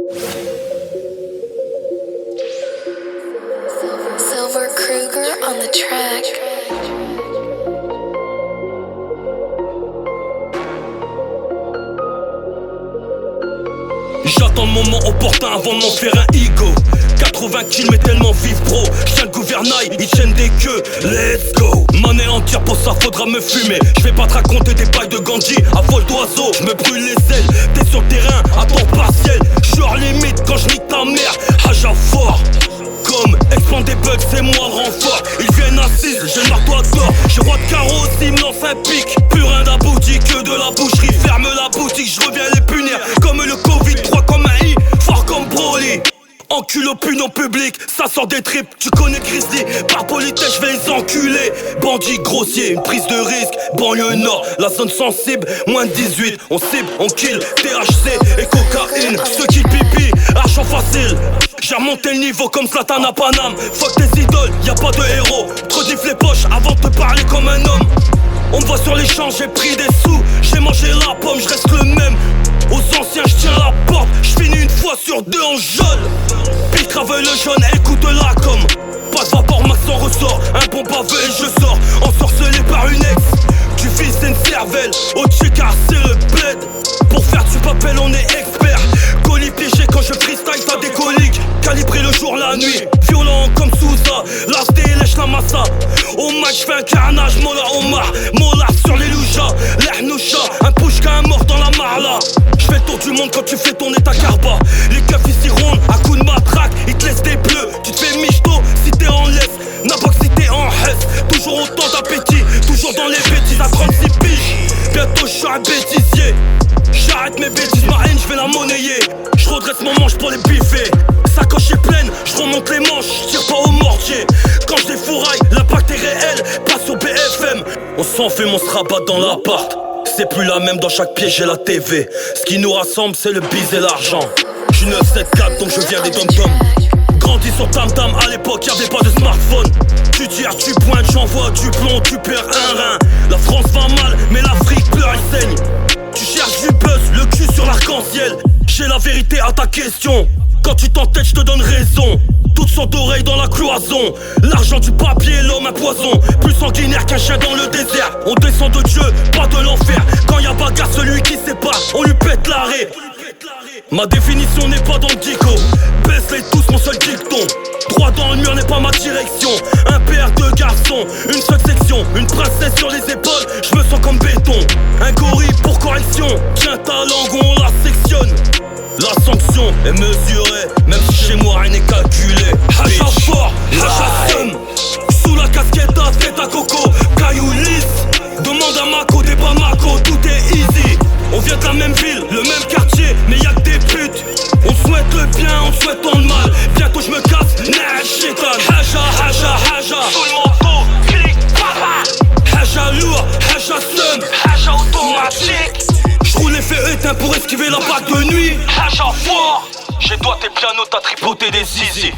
Silver Kruger on the track. J'attends le moment opportun avant de m'en faire un ego. 80 kills mais tellement vif bro. J'tiens le gouvernail, ils tiennent des queues. Let's go. Monnaie entière pour ça faudra me fumer. J'vais pas te raconter des bails de Gandhi à vol d'oiseau. J'me brûle les ailes, t'es sur le terrain à temps partiel. J'suis limite quand j'nique ta mère. Haja fort. Comme expand des bugs, c'est moi le renfort. Ils viennent assises, j'ai le marteau d'or. J'ai roi de carreau, s'ils me lancent un pic. Plus rien d'abouti que de la boucherie. Ferme la boutique, je reviens les punir. Comme le Covid, 3 comme un I, fort comme Broly. Encule opinion publique, ça sort des tripes. Tu connais Grizzly, par politesse je vais les enculer. Bandit grossier, une prise de risque. Banlieue nord, la zone sensible, moins de 18. On cible, on kill, THC et cocaïne. Ceux qui pipi, argent facile. J'ai remonté le niveau comme Zlatan à Paname. Fuck tes idoles, y'a pas de héros. Te rediffe les poches avant de te parler comme un homme. On me voit sur les champs, j'ai pris des sous. J'ai mangé la pomme, je reste le même. Aux anciens, je tiens la porte. Je finis une fois sur deux en geôle. Puis travaille le jaune, écoute-la comme. Pas de vapeur, max en ressort. Un bon baveux et je sors. Ensorcelé par une ex. Tu vises une cervelle. Au car c'est le bled. Pour faire du papel, on est expert. Colis piégé quand je freestyle, t'as des coliques. Calibré le jour, la nuit. Violent comme Souza. L'asté lèche la massa. Au match, j'fais un carnage. Mola Omar. Mola sur les loujas. L'ernoucha. Un push qu'un mort dans la marla. J'fais le tour du monde quand tu fais tourner ta carba. Les keufs ici rondent, à coups de matraque. Ils te laissent des bleus, tu te fais michto si t'es en laisse. N'importe si t'es en hesse. Toujours autant d'appétit, toujours dans les bêtises à 36 piges. Bientôt j'suis un bêtisier. J'arrête mes bêtises, ma haine j'vais la monnayer. J'redresse mon manche pour les biffer. Sacoche est pleine, j'remonte les manches, j'tire pas au mortier. Quand j'défouraille, l'impact est réel, pas sur BFM. On s'en fait, on se rabat dans l'appart. C'est plus la même, dans chaque piège j'ai la TV. Ce qui nous rassemble c'est le bise et l'argent. J'suis 974 donc je viens des dom-toms. Grandi sur tam-tam, à l'époque y'avait pas de smartphone. Tu tires, tu pointes, j'envoie du plomb, tu perds un rein. La France va mal, mais l'Afrique pleure et saigne. Tu cherches du buzz, le cul sur l'arc-en-ciel. J'ai la vérité à ta question. Quand tu t'entêtes, je te donne raison. Toutes sortes d'oreilles dans la cloison. L'argent du papier, l'homme un poison. Plus sanguinaire qu'un chien dans le désert. On descend de Dieu, pas de l'enfer. Quand y a bagarre, celui qui sait pas, on lui pète l'arrêt. Ma définition n'est pas dans le dico. Baisse-les tous, mon seul dicton. Droit dans le mur n'est pas ma direction. Un père, deux garçons, une seule section. Une princesse sur les épaules, je me sens comme béton. Un gorille pour correction. Tiens ta langue, on la sectionne. La sanction est mesurée, même si chez moi rien n'est calculé. Hacha fort, hacha seum. Sous la casquette à tête à coco, caillou lisse. Demande à Mako, des Bamako, tout est easy. On vient de la même ville, le même quartier, mais y'a que des putes. On souhaite le bien, on souhaite le mal. Bientôt je me casse, nah shaitan. Haja, haja, haja. Sous le manteau, clic, papa. Haja lourd, haja seum, haja automatique. J'roule l'effet éteint pour esquiver la bague de nuit. Haja fort. Chez toi tes pianos, t'as tripoté des zizi.